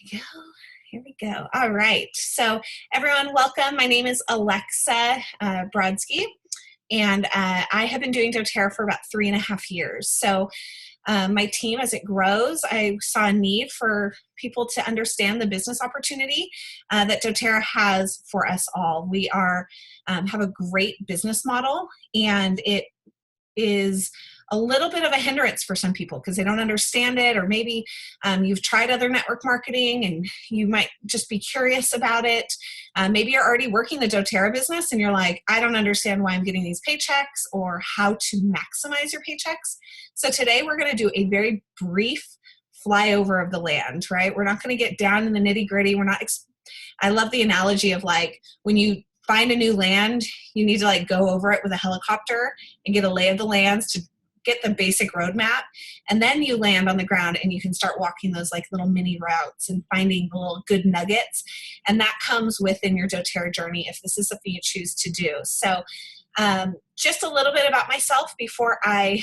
we go. Here we go. All right. So everyone, welcome. My name is Alexa Brodsky, and I have been doing doTERRA for about 3.5 years. So my team, as it grows, I saw a need for people to understand the business opportunity that doTERRA has for us all. We have a great business model, and it is a little bit of a hindrance for some people because they don't understand it, or maybe you've tried other network marketing and you might just be curious about it. Maybe you're already working the doTERRA business and you're like, I don't understand why I'm getting these paychecks or how to maximize your paychecks. So today we're going to do a very brief flyover of the land, right? We're not going to get down in the nitty gritty. I love the analogy of like when you find a new land, you need to like go over it with a helicopter and get a lay of the lands to get the basic roadmap. And then you land on the ground and you can start walking those like little mini routes and finding the little good nuggets. And that comes within your doTERRA journey if this is something you choose to do. So just a little bit about myself before I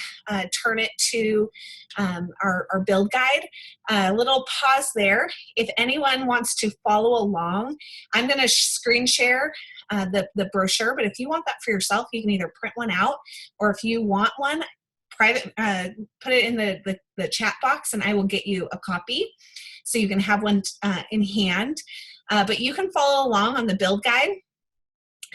turn it to our build guide. A little pause there. If anyone wants to follow along, I'm going to screen share the brochure, but if you want that for yourself, you can either print one out, or if you want one, private, put it in the chat box and I will get you a copy so you can have one in hand. But you can follow along on the build guide.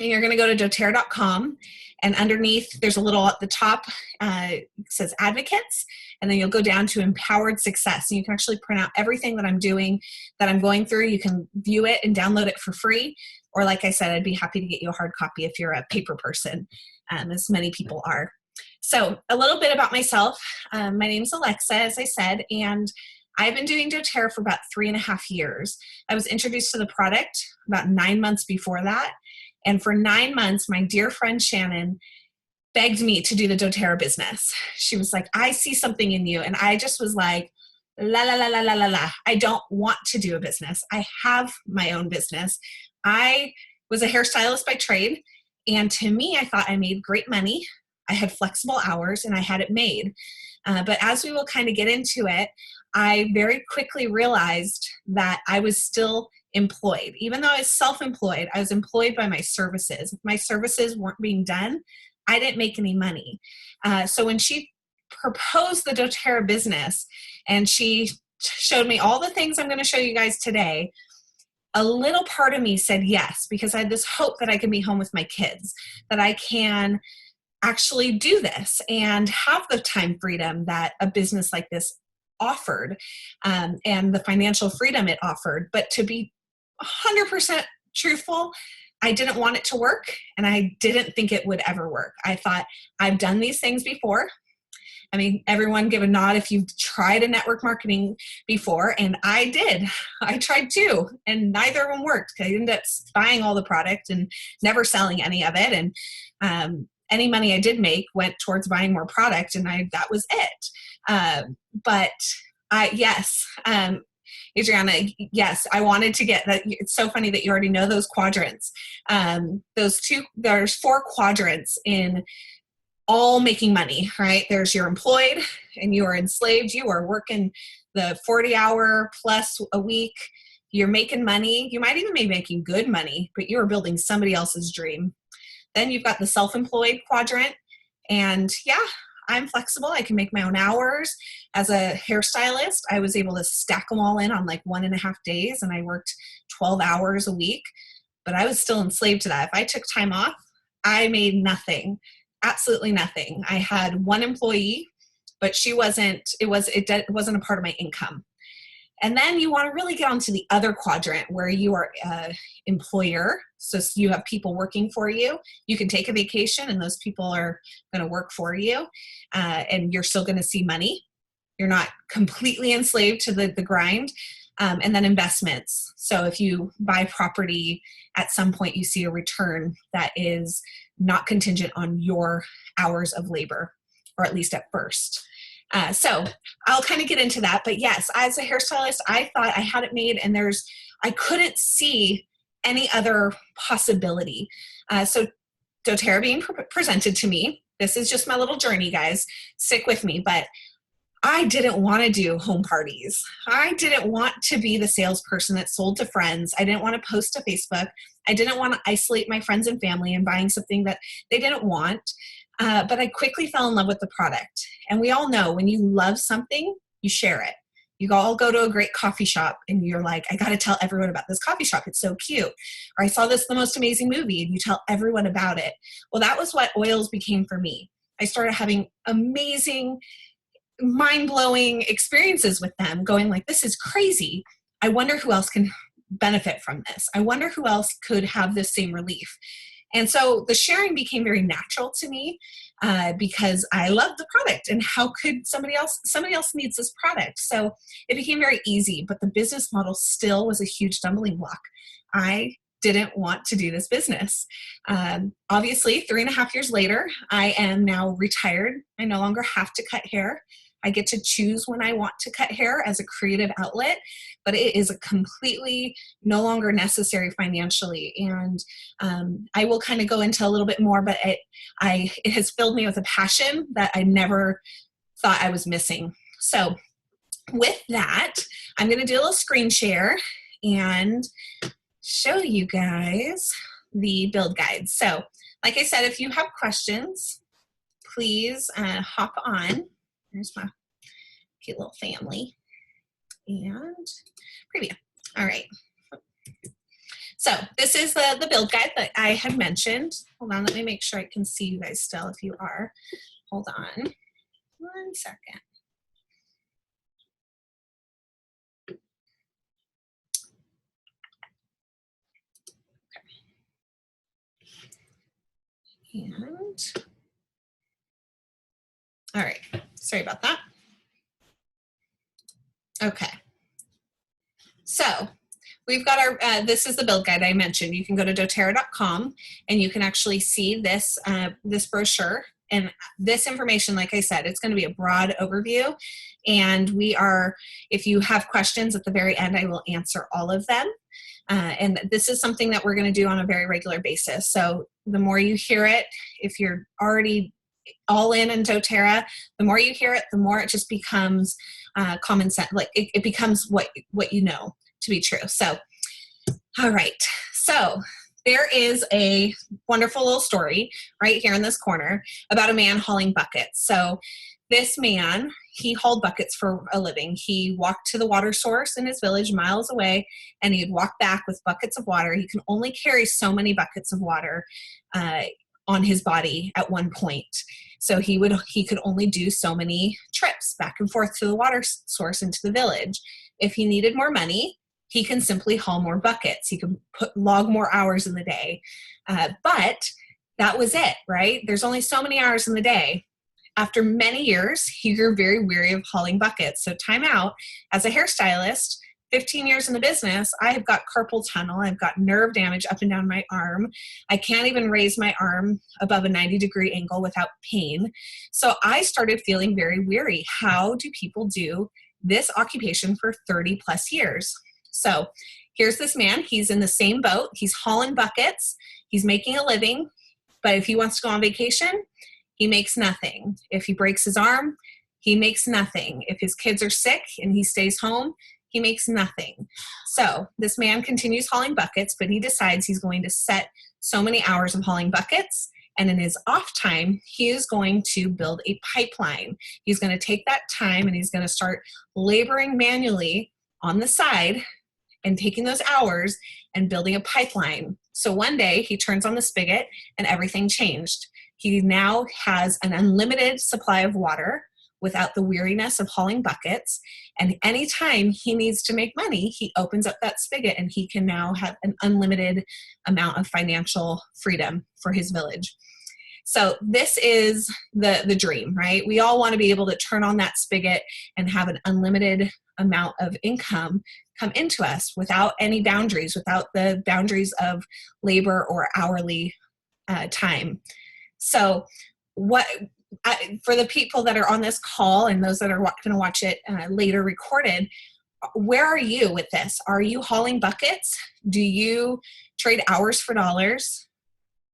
And you're going to go to doTERRA.com, and underneath there's a little at the top, it says advocates, and then you'll go down to empowered success. And you can actually print out everything that I'm doing, that I'm going through. You can view it and download it for free. Or like I said, I'd be happy to get you a hard copy if you're a paper person, as many people are. So a little bit about myself. My name's Alexa, as I said, and I've been doing doTERRA for about 3.5 years. I was introduced to the product about 9 months before that. And for 9 months, my dear friend Shannon begged me to do the doTERRA business. She was like, I see something in you. And I just was like, la, la, la, la, la, la, la. I don't want to do a business. I have my own business. I was a hairstylist by trade. And to me, I thought I made great money. I had flexible hours and I had it made. But as we will kind of get into it, I very quickly realized that I was still employed. Even though I was self-employed, I was employed by my services. If my services weren't being done, I didn't make any money. So when she proposed the doTERRA business and she showed me all the things I'm going to show you guys today, a little part of me said yes, because I had this hope that I can be home with my kids, that I can actually do this and have the time freedom that a business like this offered, and the financial freedom it offered. But to be 100% truthful, I didn't want it to work, and I didn't think it would ever work. I thought, I've done these things before. I mean, everyone give a nod if you've tried a network marketing before, and I did. I tried too, and neither of them worked. I ended up buying all the product and never selling any of it, and any money I did make went towards buying more product, and that was it. But yes, Adriana, yes, I wanted to get that. It's so funny that you already know those quadrants. There's 4 quadrants in all making money, right? There's you're employed and you are enslaved. You are working the 40-hour plus a week. You're making money. You might even be making good money, but you are building somebody else's dream. Then you've got the self-employed quadrant, and yeah, I'm flexible. I can make my own hours. As a hairstylist, I was able to stack them all in on like 1.5 days, and I worked 12 hours a week, but I was still enslaved to that. If I took time off, I made nothing, absolutely nothing. I had one employee, but it wasn't a part of my income. And then you want to really get onto the other quadrant where you are an employer. So you have people working for you. You can take a vacation and those people are going to work for you, and you're still going to see money. You're not completely enslaved to the grind. And then investments. So if you buy property, at some point you see a return that is not contingent on your hours of labor, or at least at first. So I'll kind of get into that, but yes, as a hairstylist, I thought I had it made, and I couldn't see any other possibility. So doTERRA being presented to me, this is just my little journey, guys, stick with me, but I didn't want to do home parties. I didn't want to be the salesperson that sold to friends. I didn't want to post to Facebook. I didn't want to isolate my friends and family in buying something that they didn't want. But I quickly fell in love with the product. And we all know when you love something, you share it. You all go to a great coffee shop and you're like, I got to tell everyone about this coffee shop. It's so cute. Or I saw the most amazing movie, and you tell everyone about it. Well, that was what oils became for me. I started having amazing, mind-blowing experiences with them, going like, this is crazy. I wonder who else can benefit from this. I wonder who else could have this same relief. And so the sharing became very natural to me because I loved the product, and how could somebody else needs this product. So it became very easy, but the business model still was a huge stumbling block. I didn't want to do this business. Obviously, 3.5 years later, I am now retired. I no longer have to cut hair. I get to choose when I want to cut hair as a creative outlet, but it is a completely no longer necessary financially. And I will kind of go into a little bit more, but it has filled me with a passion that I never thought I was missing. So with that, I'm going to do a little screen share and show you guys the build guide. So like I said, if you have questions, please hop on. There's my cute little family and preview. All right. So this is the build guide that I had mentioned. Hold on, let me make sure I can see you guys still if you are. Hold on 1 second. Okay. And all right, sorry about that. Okay, so we've got our, this is the build guide I mentioned. You can go to doterra.com and you can actually see this, this brochure. And this information, like I said, it's going to be a broad overview. And we are, if you have questions at the very end, I will answer all of them. And this is something that we're going to do on a very regular basis. So the more you hear it, if you're already all in doTERRA, the more you hear it, the more it just becomes common sense. Like it becomes what you know to be true. So, all right. So there is a wonderful little story right here in this corner about a man hauling buckets. So this man, he hauled buckets for a living. He walked to the water source in his village miles away, and he'd walk back with buckets of water. He can only carry so many buckets of water on his body at one point. So he could only do so many trips back and forth to the water source into the village. If he needed more money, he can simply haul more buckets. He can log more hours in the day. But that was it, right? There's only so many hours in the day. After many years, he grew very weary of hauling buckets. So time out, as a hairstylist, 15 years in the business, I have got carpal tunnel. I've got nerve damage up and down my arm. I can't even raise my arm above a 90-degree angle without pain. So I started feeling very weary. How do people do this occupation for 30 plus years? So here's this man. He's in the same boat. He's hauling buckets. He's making a living. But if he wants to go on vacation, he makes nothing. If he breaks his arm, he makes nothing. If his kids are sick and he stays home, he makes nothing. So this man continues hauling buckets, but he decides he's going to set so many hours of hauling buckets. And in his off time, he is going to build a pipeline. He's going to take that time and he's going to start laboring manually on the side and taking those hours and building a pipeline. So one day he turns on the spigot and everything changed. He now has an unlimited supply of water without the weariness of hauling buckets. And anytime he needs to make money, he opens up that spigot and he can now have an unlimited amount of financial freedom for his village. So this is the dream, right? We all want to be able to turn on that spigot and have an unlimited amount of income come into us without any boundaries, without the boundaries of labor or hourly time. So for the people that are on this call and those that are going to watch it later recorded, where are you with this? Are you hauling buckets? Do you trade hours for dollars?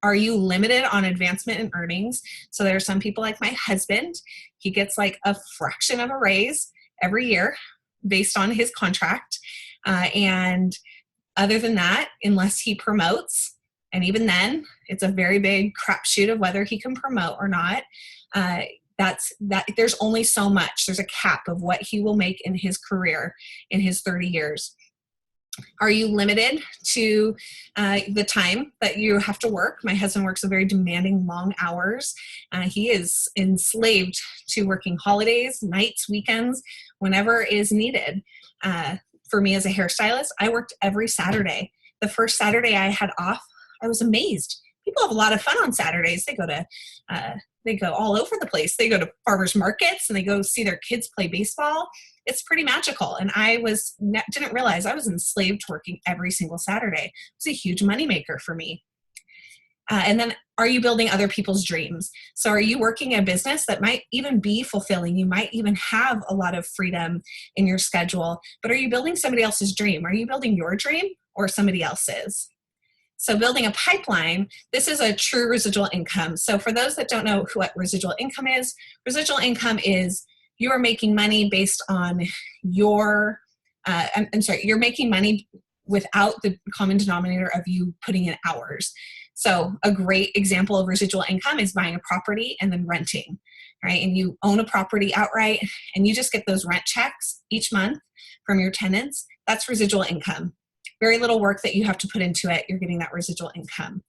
Are you limited on advancement and earnings? So there are some people like my husband. He gets like a fraction of a raise every year based on his contract. And other than that, unless he promotes, and even then, it's a very big crapshoot of whether he can promote or not. There's only so much. There's a cap of what he will make in his career in his 30 years. Are you limited to the time that you have to work? My husband works a very demanding, long hours. He is enslaved to working holidays, nights, weekends, whenever is needed. For me as a hairstylist, I worked every Saturday. The first Saturday I had off, I was amazed. People have a lot of fun on Saturdays. They go all over the place. They go to farmers markets and they go see their kids play baseball. It's pretty magical. And I didn't realize I was enslaved to working every single Saturday. It was a huge moneymaker for me. And then, are you building other people's dreams? So are you working a business that might even be fulfilling? You might even have a lot of freedom in your schedule, but are you building somebody else's dream? Are you building your dream or somebody else's? So building a pipeline, this is a true residual income. So for those that don't know what residual income is is you are making money based on you're making money without the common denominator of you putting in hours. So a great example of residual income is buying a property and then renting, right? And you own a property outright and you just get those rent checks each month from your tenants. That's residual income. Very little work that you have to put into it. You're getting that residual income.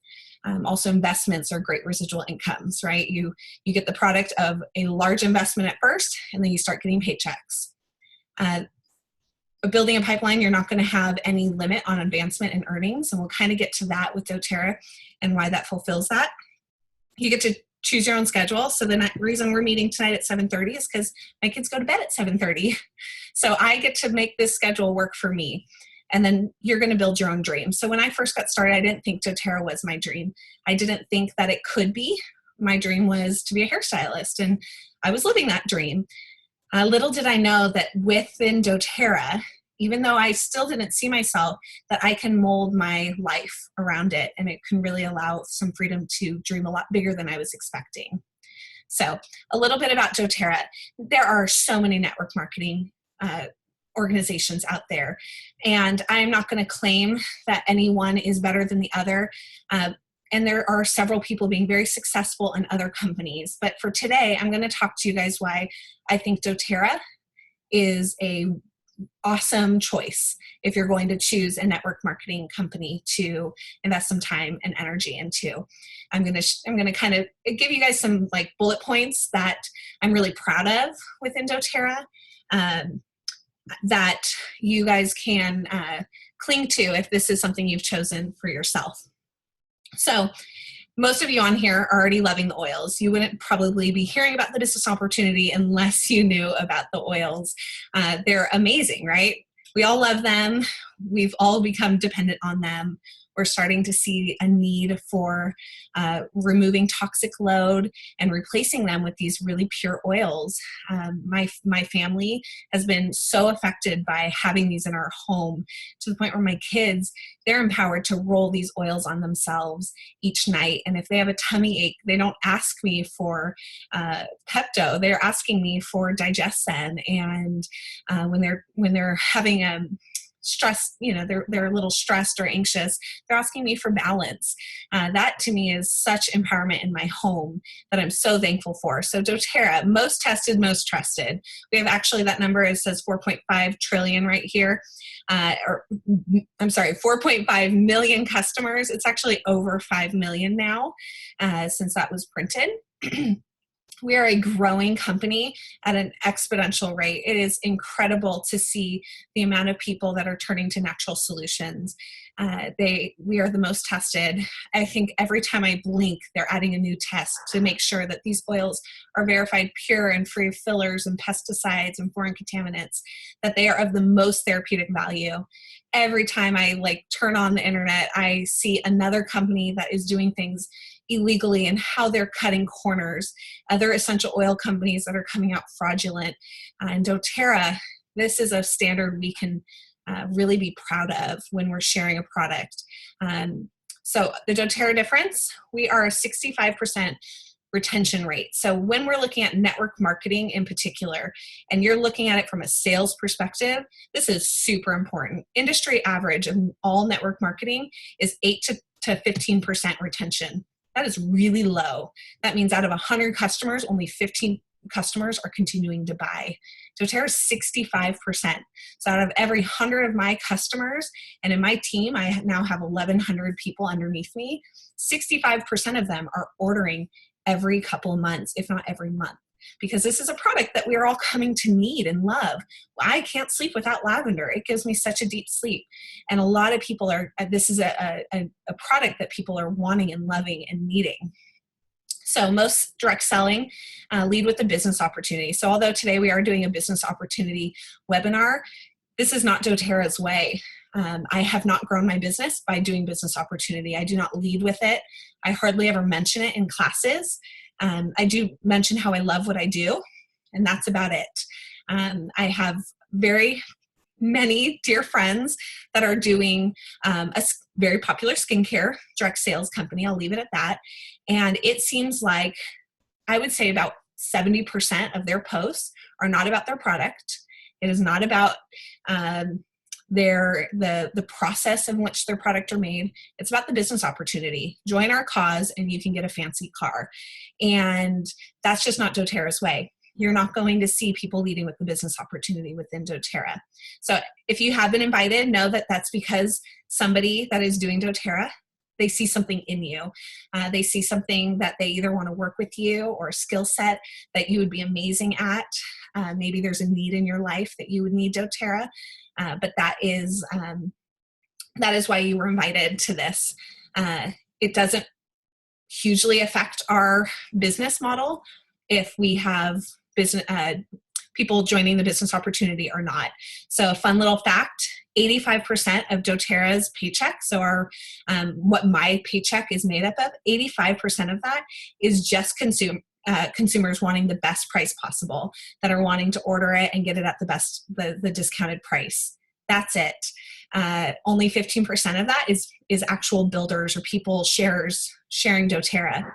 Also, investments are great residual incomes, right? You get the product of a large investment at first, and then you start getting paychecks. Building a pipeline, you're not going to have any limit on advancement and earnings, and we'll kind of get to that with doTERRA and why that fulfills that. You get to choose your own schedule. So the reason we're meeting tonight at 7:30 is because my kids go to bed at 7:30. So I get to make this schedule work for me. And then you're going to build your own dream. So when I first got started, I didn't think doTERRA was my dream. I didn't think that it could be. My dream was to be a hairstylist, and I was living that dream. Little did I know that within doTERRA, even though I still didn't see myself, that I can mold my life around it, and it can really allow some freedom to dream a lot bigger than I was expecting. So a little bit about doTERRA. There are so many network marketing organizations out there, and I'm not going to claim that any one is better than the other. And there are several people being very successful in other companies. But for today, I'm going to talk to you guys why I think doTERRA is a awesome choice if you're going to choose a network marketing company to invest some time and energy into. I'm going to kind of give you guys some like bullet points that I'm really proud of within doTERRA. That you guys can cling to if this is something you've chosen for yourself. So most of you on here are already loving the oils. You wouldn't probably be hearing about the business opportunity unless you knew about the oils. They're amazing, right? We all love them. We've all become dependent on them. We're starting to see a need for removing toxic load and replacing them with these really pure oils. My family has been so affected by having these in our home to the point where my kids, they're empowered to roll these oils on themselves each night. And if they have a tummy ache, they don't ask me for Pepto. They're asking me for Digesten. And when they're having a stress, they're a little stressed or anxious, they're asking me for balance. That to me is such empowerment in my home that I'm so thankful for. So doTERRA, most tested, most trusted. We have actually that number, it says 4.5 trillion right here. 4.5 million customers. It's actually over 5 million now since that was printed. We are a growing company at an exponential rate. It is incredible to see the amount of people that are turning to natural solutions. We are the most tested. I think every time I blink, they're adding a new test to make sure that these oils are verified pure and free of fillers and pesticides and foreign contaminants, that they are of the most therapeutic value. Every time I turn on the internet, I see another company that is doing things illegally and how they're cutting corners. Other essential oil companies that are coming out fraudulent. And doTERRA, this is a standard we can really be proud of when we're sharing a product. So the doTERRA difference, we are 65% retention rate. So when we're looking at network marketing in particular, and you're looking at it from a sales perspective, this is super important. Industry average of all network marketing is 8 to 15% retention. That is really low. That means out of 100 customers, only 15 customers are continuing to buy. doTERRA is 65%. So out of every 100 of my customers, and in my team, I now have 1,100 people underneath me, 65% of them are ordering every couple of months, if not every month, because this is a product that we're all coming to need and love. I can't sleep without lavender. It gives me such a deep sleep. And a lot of people this is a product that people are wanting and loving and needing. So most direct selling lead with a business opportunity. So although today we are doing a business opportunity webinar, this is not doTERRA's way. I have not grown my business by doing business opportunity. I do not lead with it. I hardly ever mention it in classes. I do mention how I love what I do, and that's about it. I have very many dear friends that are doing a very popular skincare direct sales company. I'll leave it at that. And it seems like I would say about 70% of their posts are not about their product. It is not about the process in which their product are made. It's about the business opportunity. Join our cause and you can get a fancy car. And that's just not doTERRA's way. You're not going to see people leading with the business opportunity within doTERRA. So if you have been invited, know that that's because somebody that is doing doTERRA, they see something in you. They see something that they either want to work with you, or a skill set that you would be amazing at. Maybe there's a need in your life that you would need doTERRA, but that is why you were invited to this. It doesn't hugely affect our business model if we have business people joining the business opportunity or not. So a fun little fact, 85% of doTERRA's paycheck, so our what my paycheck is made up of, 85% of that is just consumers wanting the best price possible, that are wanting to order it and get it at the discounted price. That's it. Only 15% of that is actual builders or people sharing doTERRA.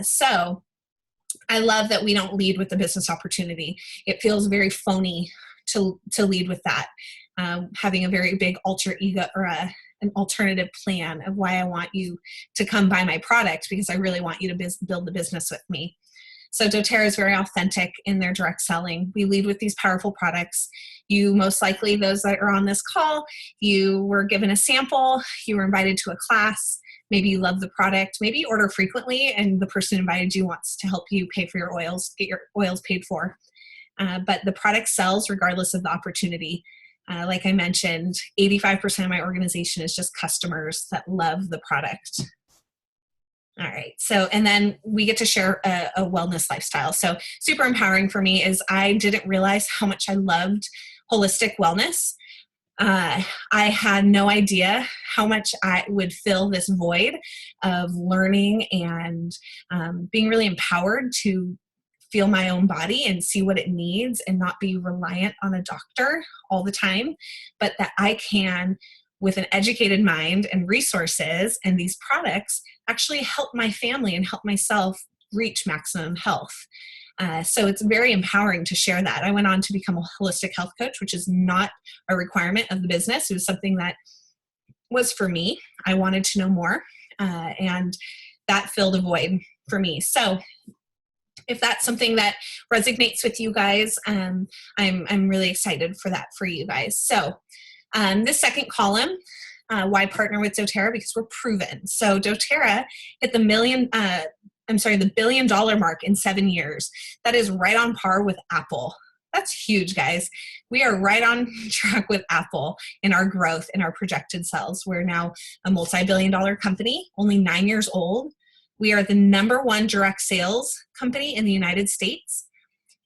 So I love that we don't lead with the business opportunity. It feels very phony to lead with that. Having a very big alter ego or an alternative plan of why I want you to come buy my product, because I really want you to build the business with me. So doTERRA is very authentic in their direct selling. We lead with these powerful products. You most likely, those that are on this call, you were given a sample, you were invited to a class, maybe you love the product, maybe you order frequently and the person who invited you wants to help you pay for your oils, get your oils paid for. But the product sells regardless of the opportunity. Like I mentioned, 85% of my organization is just customers that love the product. All right. So, and then we get to share a wellness lifestyle. So super empowering for me is I didn't realize how much I loved holistic wellness. I had no idea how much I would fill this void of learning and being really empowered to feel my own body and see what it needs and not be reliant on a doctor all the time, but that I can, with an educated mind and resources and these products, actually help my family and help myself reach maximum health. So it's very empowering to share that. I went on to become a holistic health coach, which is not a requirement of the business. It was something that was for me. I wanted to know more, and that filled a void for me. So if that's something that resonates with you guys, I'm really excited for that for you guys. So this second column, why partner with doTERRA? Because we're proven. So doTERRA hit the $1 billion mark in 7 years. That is right on par with Apple. That's huge, guys. We are right on track with Apple in our growth and our projected sales. We're now a multi-billion-dollar company, only 9 years old. We are the #1 direct sales company in the United States,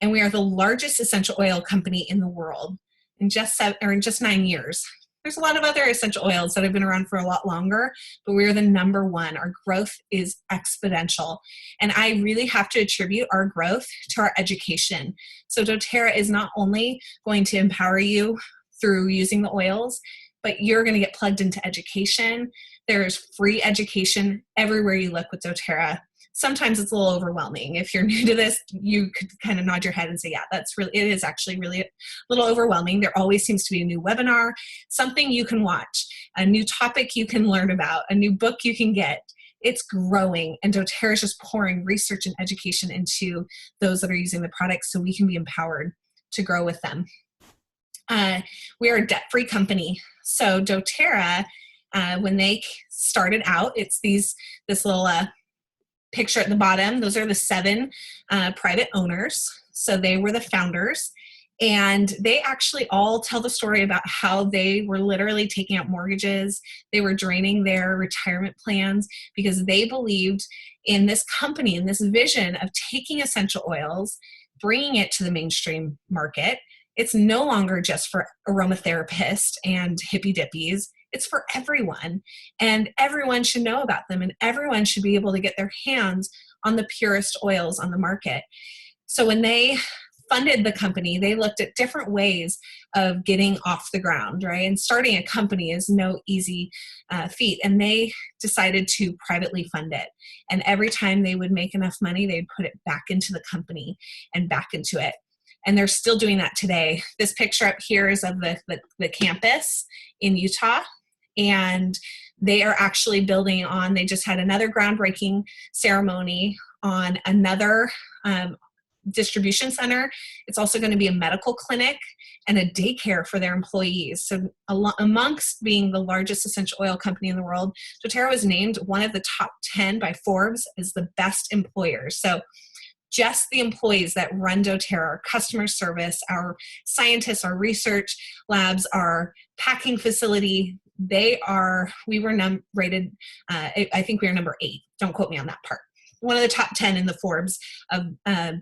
and we are the largest essential oil company in the world in just 9 years. There's a lot of other essential oils that have been around for a lot longer, but we're the #1. Our growth is exponential. And I really have to attribute our growth to our education. So doTERRA is not only going to empower you through using the oils, but you're going to get plugged into education. There's free education everywhere you look with doTERRA. sometimes it's a little overwhelming. If you're new to this, you could kind of nod your head and say, yeah, it is actually really a little overwhelming. There always seems to be a new webinar, something you can watch, a new topic you can learn about, a new book you can get. It's growing, and doTERRA is just pouring research and education into those that are using the products so we can be empowered to grow with them. We are a debt-free company. So doTERRA, when they started out, it's this little picture at the bottom. Those are the 7 private owners. So they were the founders. And they actually all tell the story about how they were literally taking out mortgages. They were draining their retirement plans because they believed in this company and this vision of taking essential oils, bringing it to the mainstream market. It's no longer just for aromatherapists and hippy dippies. It's for everyone, and everyone should know about them, and everyone should be able to get their hands on the purest oils on the market. So when they funded the company, they looked at different ways of getting off the ground, right? And starting a company is no easy feat. And they decided to privately fund it. And every time they would make enough money, they'd put it back into the company and back into it. And they're still doing that today. This picture up here is of the campus in Utah. And they are actually building on, they just had another groundbreaking ceremony on another distribution center. It's also going to be a medical clinic and a daycare for their employees. So amongst being the largest essential oil company in the world, doTERRA was named one of the top 10 by Forbes as the best employers. So just the employees that run doTERRA, our customer service, our scientists, our research labs, our packing facility, we were rated, I think we were number 8. Don't quote me on that part. One of the top 10 in the Forbes of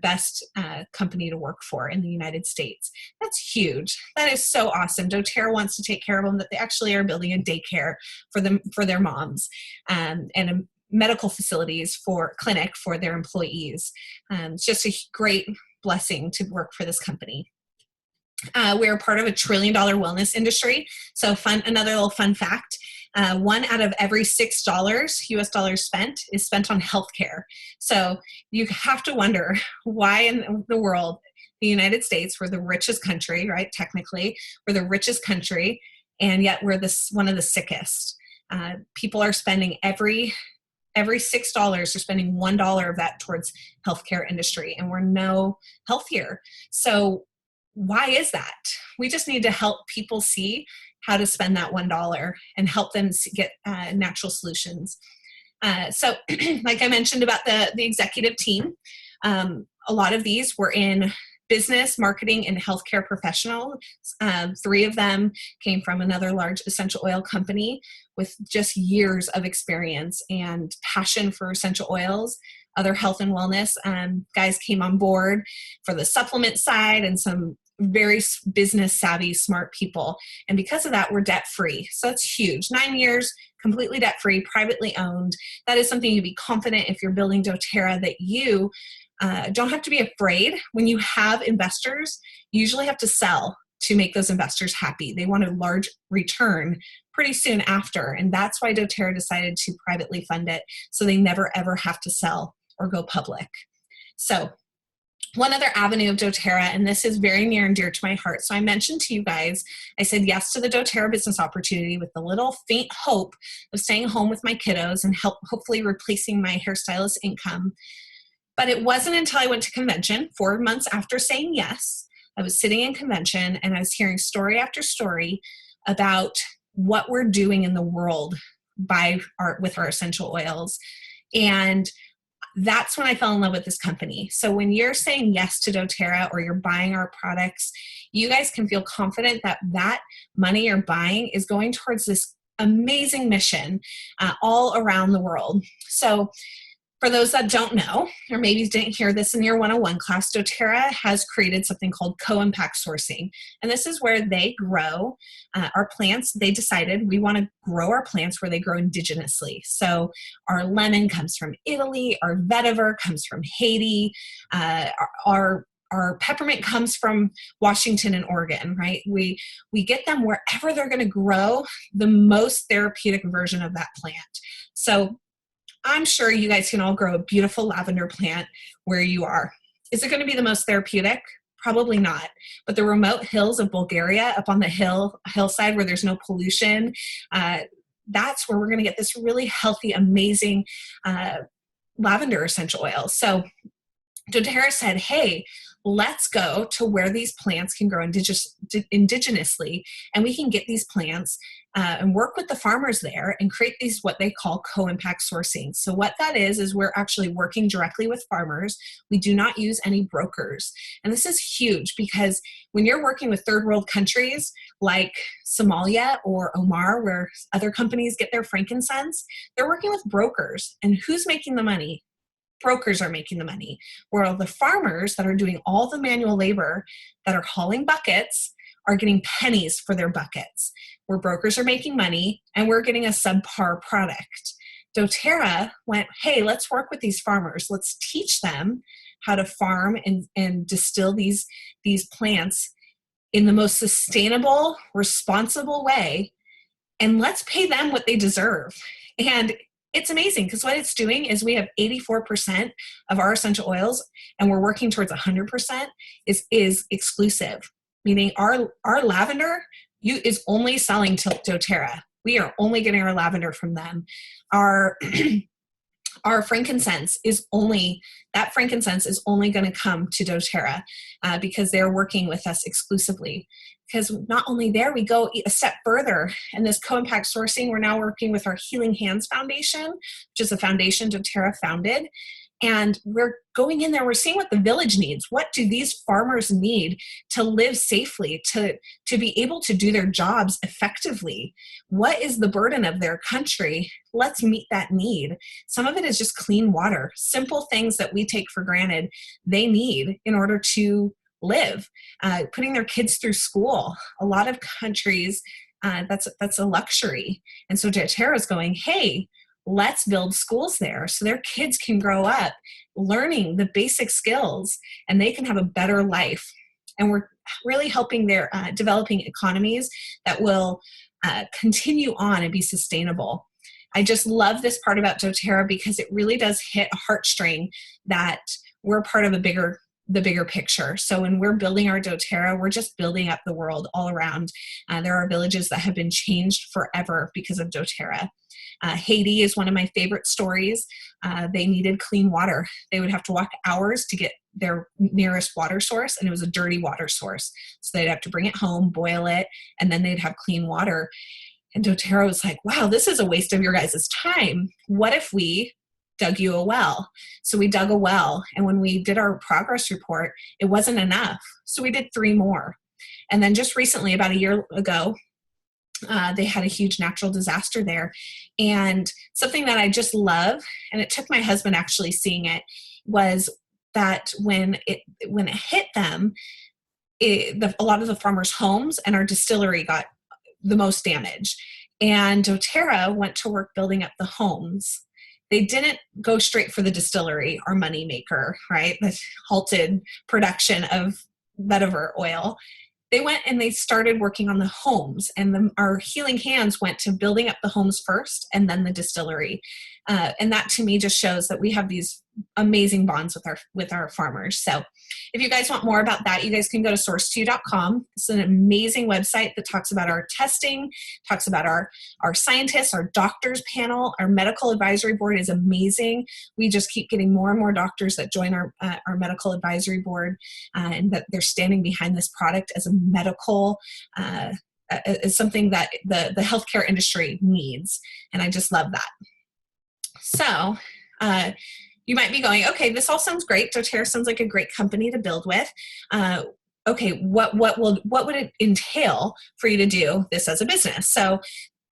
best company to work for in the United States. That's huge. That is so awesome. doTERRA wants to take care of them, that they actually are building a daycare for their moms, and a medical facilities clinic for their employees. It's just a great blessing to work for this company. We're part of $1 trillion wellness industry. So another little fun fact. 1 out of every $6 US dollars spent is spent on healthcare. So you have to wonder why in the world, the United States, we're the richest country, right? Technically, we're the richest country, and yet we're one of the sickest. People are spending every $6, they're spending $1 of that towards healthcare industry, and we're no healthier. So why is that? We just need to help people see how to spend that $1 and help them get natural solutions. So like I mentioned about the executive team, a lot of these were in business, marketing, and healthcare professionals. 3 of them came from another large essential oil company with just years of experience and passion for essential oils, other health and wellness. Guys came on board for the supplement side, and some very business savvy, smart people. And because of that, we're debt free. So that's huge. 9 years, completely debt free, privately owned. That is something to be confident if you're building doTERRA, that you don't have to be afraid. When you have investors, you usually have to sell to make those investors happy. They want a large return pretty soon after. And that's why doTERRA decided to privately fund it, so they never ever have to sell or go public. So one other avenue of doTERRA, and this is very near and dear to my heart. So I mentioned to you guys, I said yes to the doTERRA business opportunity with the little faint hope of staying home with my kiddos and hopefully replacing my hairstylist income. But it wasn't until I went to convention 4 months after saying yes. I was sitting in convention and I was hearing story after story about what we're doing in the world with our essential oils. And that's when I fell in love with this company. So when you're saying yes to doTERRA or you're buying our products, you guys can feel confident that that money you're buying is going towards this amazing mission all around the world. So for those that don't know, or maybe didn't hear this in your 101 class, doTERRA has created something called co-impact sourcing. And this is where they grow our plants. They decided we want to grow our plants where they grow indigenously. So our lemon comes from Italy, our vetiver comes from Haiti, our peppermint comes from Washington and Oregon, right? We get them wherever they're going to grow the most therapeutic version of that plant. So I'm sure you guys can all grow a beautiful lavender plant where you are. Is it going to be the most therapeutic? Probably not. But the remote hills of Bulgaria, up on the hillside where there's no pollution, that's where we're going to get this really healthy, amazing lavender essential oil. So doTERRA said, hey, let's go to where these plants can grow indigenously, and we can get these plants and work with the farmers there and create these what they call co-impact sourcing. So what that is we're actually working directly with farmers. We do not use any brokers. And this is huge because when you're working with third world countries like Somalia or Oman, where other companies get their frankincense, they're working with brokers. And who's making the money? Brokers are making the money, where the farmers that are doing all the manual labor that are hauling buckets are getting pennies for their buckets, where brokers are making money and we're getting a subpar product. doTERRA went, hey, let's work with these farmers. Let's teach them how to farm and distill these plants in the most sustainable, responsible way, and let's pay them what they deserve. And it's amazing because what it's doing is we have 84% of our essential oils, and we're working towards 100% is exclusive, meaning our lavender is only selling to doTERRA. We are only getting our lavender from them. Our our frankincense is only going to come to doTERRA because they're working with us exclusively. Because not only there, we go a step further. In this co-impact sourcing, we're now working with our Healing Hands Foundation, which is a foundation doTERRA founded. And we're going in there, we're seeing what the village needs. What do these farmers need to live safely, to be able to do their jobs effectively? What is the burden of their country? Let's meet that need. Some of it is just clean water, simple things that we take for granted they need in order to live, putting their kids through school. A lot of countries, that's a luxury. And so doTERRA is going, hey, let's build schools there so their kids can grow up learning the basic skills and they can have a better life. And we're really helping their developing economies that will continue on and be sustainable. I just love this part about doTERRA because it really does hit a heartstring that we're part of the bigger picture. So when we're building our doTERRA, we're just building up the world all around. There are villages that have been changed forever because of doTERRA. Haiti is one of my favorite stories. They needed clean water. They would have to walk hours to get their nearest water source, and it was a dirty water source. So they'd have to bring it home, boil it, and then they'd have clean water. And doTERRA was like, wow, this is a waste of your guys' time. What if we dug you a well? So we dug a well, and when we did our progress report, it wasn't enough. So we did 3 more. And then just recently, about a year ago, they had a huge natural disaster there. And something that I just love, and it took my husband actually seeing it, was that when it hit them, a lot of the farmers' homes and our distillery got the most damage. And doTERRA went to work building up the homes. They didn't go straight for the distillery, our money maker, right? The halted production of vetiver oil. They went and they started working on the homes, and our Healing Hands went to building up the homes first and then the distillery. And that to me just shows that we have these amazing bonds with our farmers. So if you guys want more about that, you guys can go to source2.com. It's an amazing website that talks about our testing, talks about our scientists, our doctors panel. Our medical advisory board is amazing. We just keep getting more and more doctors that join our medical advisory board, and that they're standing behind this product as a medical is something that the healthcare industry needs. And I just love that. So you might be going, okay, this all sounds great. doTERRA sounds like a great company to build with. Okay, what would it entail for you to do this as a business? So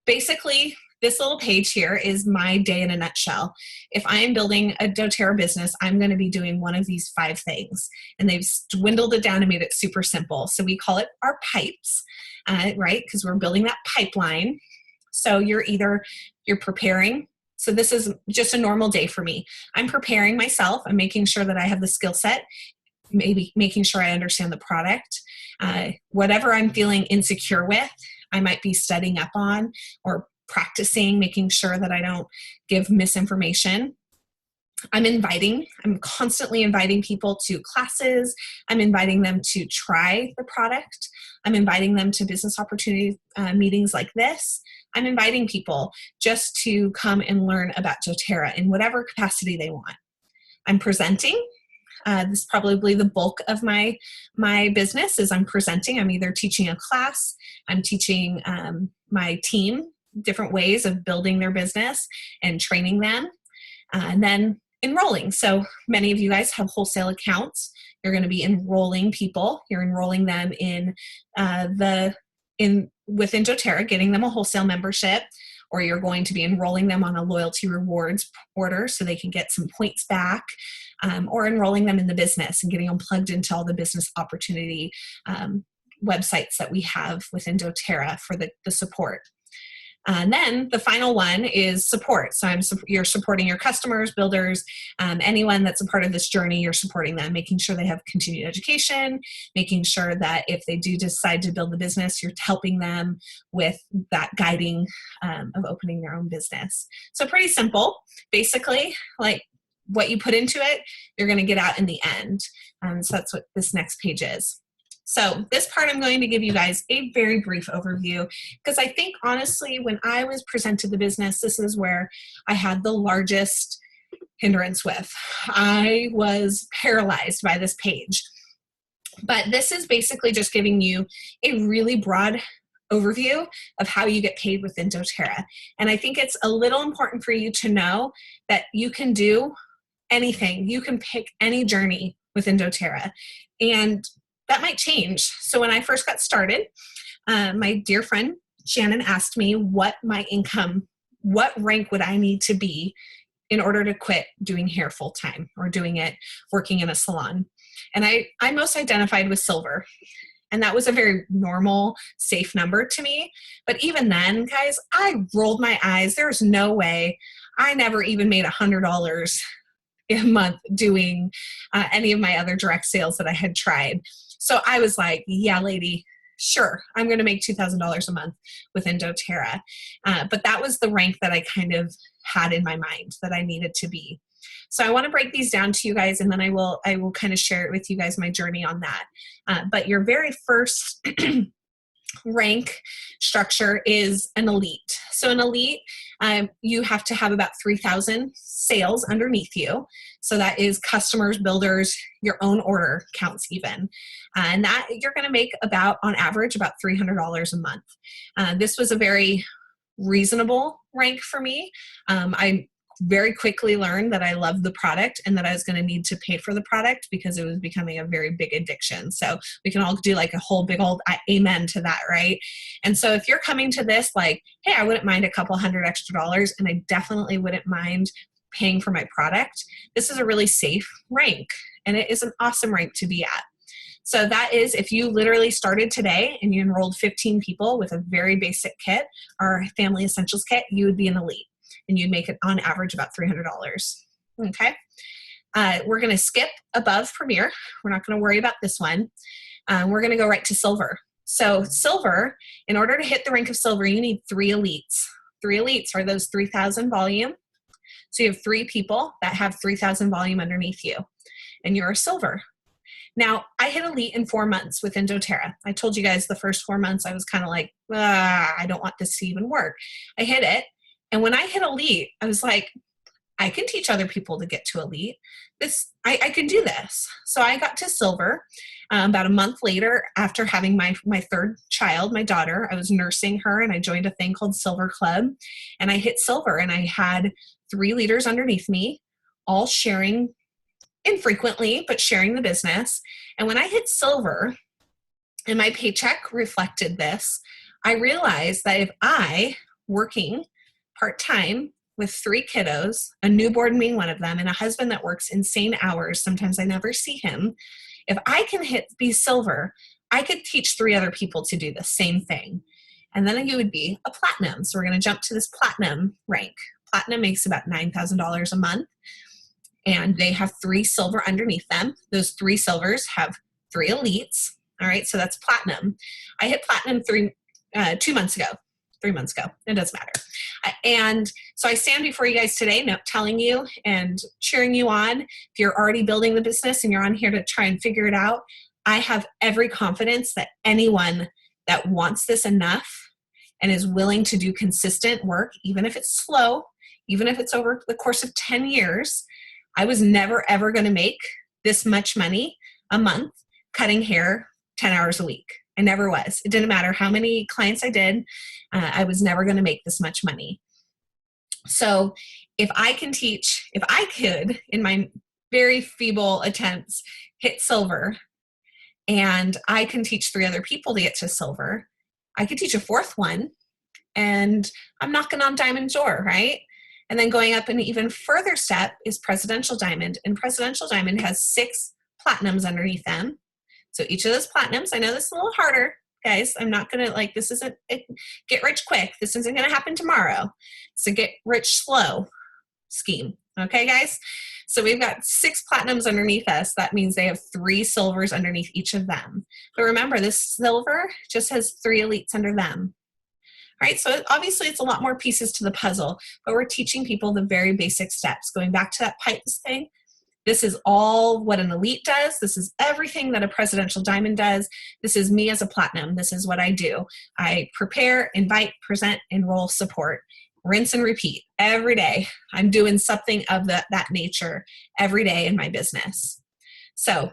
basically, this little page here is my day in a nutshell. If I am building a doTERRA business, I'm going to be doing one of these 5 things. And they've dwindled it down and made it super simple. So we call it our pipes, right? Because we're building that pipeline. So you're preparing. So this is just a normal day for me. I'm preparing myself. I'm making sure that I have the skill set, maybe making sure I understand the product. Whatever I'm feeling insecure with, I might be studying up on or practicing, making sure that I don't give misinformation. I'm constantly inviting people to classes. I'm inviting them to try the product. I'm inviting them to business opportunity meetings like this. I'm inviting people just to come and learn about doTERRA in whatever capacity they want. I'm presenting. This is probably the bulk of my business is I'm presenting. I'm either teaching a class, I'm teaching my team different ways of building their business and training them, and then enrolling. So many of you guys have wholesale accounts. You're going to be enrolling people. You're enrolling them within doTERRA, getting them a wholesale membership, or you're going to be enrolling them on a loyalty rewards order so they can get some points back, or enrolling them in the business and getting them plugged into all the business opportunity websites that we have within doTERRA for the support. And then the final one is support. So you're supporting your customers, builders, anyone that's a part of this journey, you're supporting them, making sure they have continued education, making sure that if they do decide to build the business, you're helping them with that guiding of opening their own business. So pretty simple, basically, like what you put into it, you're going to get out in the end. So that's what this next page is. So this part I'm going to give you guys a very brief overview because I think honestly when I was presented the business, this is where I had the largest hindrance with. I was paralyzed by this page. But this is basically just giving you a really broad overview of how you get paid within doTERRA. And I think it's a little important for you to know that you can do anything. You can pick any journey within doTERRA. And that might change. So when I first got started, my dear friend Shannon asked me what rank would I need to be in order to quit doing hair full time or working in a salon. And I most identified with silver. And that was a very normal, safe number to me. But even then, guys, I rolled my eyes. There's no way. I never even made $100 a month doing any of my other direct sales that I had tried. So I was like, yeah, lady, sure, I'm going to make $2,000 a month within doTERRA. But that was the rank that I kind of had in my mind that I needed to be. So I want to break these down to you guys, and then I will kind of share it with you guys, my journey on that. But your very first rank structure is an elite. So an elite, you have to have about 3,000 sales underneath you. So that is customers, builders, your own order counts even. And that you're going to make on average, about $300 a month. This was a very reasonable rank for me. I very quickly learned that I loved the product and that I was going to need to pay for the product because it was becoming a very big addiction. So we can all do like a whole big old amen to that, right? And so if you're coming to this like, hey, I wouldn't mind a couple $100 extra, and I definitely wouldn't mind paying for my product, this is a really safe rank, and it is an awesome rank to be at. So that is if you literally started today and you enrolled 15 people with a very basic kit or family essentials kit, you would be an elite. And you'd make it on average about $300. Okay. We're going to skip above Premier. We're not going to worry about this one. We're going to go right to Silver. So Silver, in order to hit the rank of Silver, you need 3 elites. 3 elites are those 3,000 volume. So you have 3 people that have 3,000 volume underneath you, and you're a Silver. Now, I hit elite in 4 months within doTERRA. I told you guys the first 4 months I was kind of like, I don't want this to even work. I hit it. And when I hit elite, I was like, I can teach other people to get to elite. I can do this. So I got to Silver about a month later after having my third child, my daughter. I was nursing her and I joined a thing called Silver Club. And I hit Silver and I had 3 leaders underneath me, all sharing infrequently, but sharing the business. And when I hit Silver and my paycheck reflected this, I realized that if I, working part-time with 3 kiddos, a newborn being one of them, and a husband that works insane hours, sometimes I never see him, if I can be Silver, I could teach 3 other people to do the same thing. And then you would be a Platinum. So we're going to jump to this Platinum rank. Platinum makes about $9,000 a month, and they have 3 Silver underneath them. Those 3 Silvers have 3 elites. All right, so that's Platinum. I hit Platinum 2 months ago. 3 months ago. It doesn't matter. And so I stand before you guys today telling you and cheering you on. If you're already building the business and you're on here to try and figure it out, I have every confidence that anyone that wants this enough and is willing to do consistent work, even if it's slow, even if it's over the course of 10 years, I was never, ever going to make this much money a month cutting hair 10 hours a week. I never was. It didn't matter how many clients I did. I was never going to make this much money. So if I could, in my very feeble attempts, hit silver, and I can teach 3 other people to get to silver, I could teach a 4th one, and I'm knocking on Diamond's door, right? And then going up an even further step is Presidential Diamond. And Presidential Diamond has 6 platinums underneath them. So each of those platinums, I know this is a little harder, guys. I'm not going to, this isn't a get rich quick. This isn't going to happen tomorrow. It's a get rich slow scheme. Okay, guys? So we've got 6 platinums underneath us. That means they have 3 silvers underneath each of them. But remember, this silver just has 3 elites under them. All right, so obviously it's a lot more pieces to the puzzle, but we're teaching people the very basic steps. Going back to that pipes thing, this is all what an elite does. This is everything that a Presidential Diamond does. This is me as a platinum. This is what I do. I prepare, invite, present, enroll, support. Rinse and repeat every day. I'm doing something of that nature every day in my business. So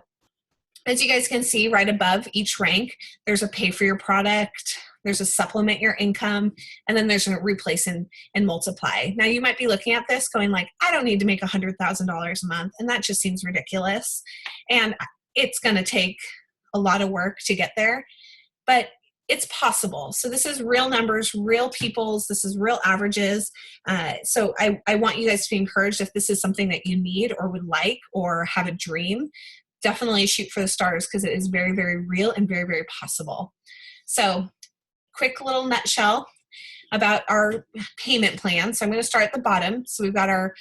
as you guys can see right above each rank, there's a pay for your product, there's a supplement your income, and then there's a replace and multiply. Now you might be looking at this going like, I don't need to make $100,000 a month, and that just seems ridiculous. And it's gonna take a lot of work to get there, but it's possible. So this is real numbers, real people's, this is real averages. So I want you guys to be encouraged if this is something that you need or would like or have a dream, definitely shoot for the stars because it is very, very real and very, very possible. So quick little nutshell about our payment plan. So I'm going to start at the bottom. So we've got our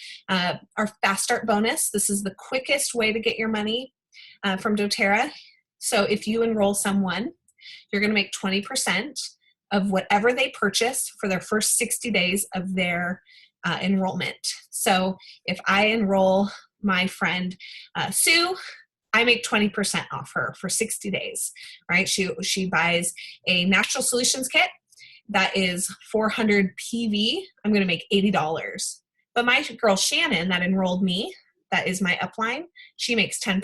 Fast Start bonus. This is the quickest way to get your money from doTERRA. So if you enroll someone, you're going to make 20% of whatever they purchase for their first 60 days of their enrollment. So if I enroll my friend Sue, I make 20% off her for 60 days, right? She buys a Natural Solutions kit that is 400 PV. I'm going to make $80. But my girl Shannon that enrolled me, that is my upline, she makes 10%.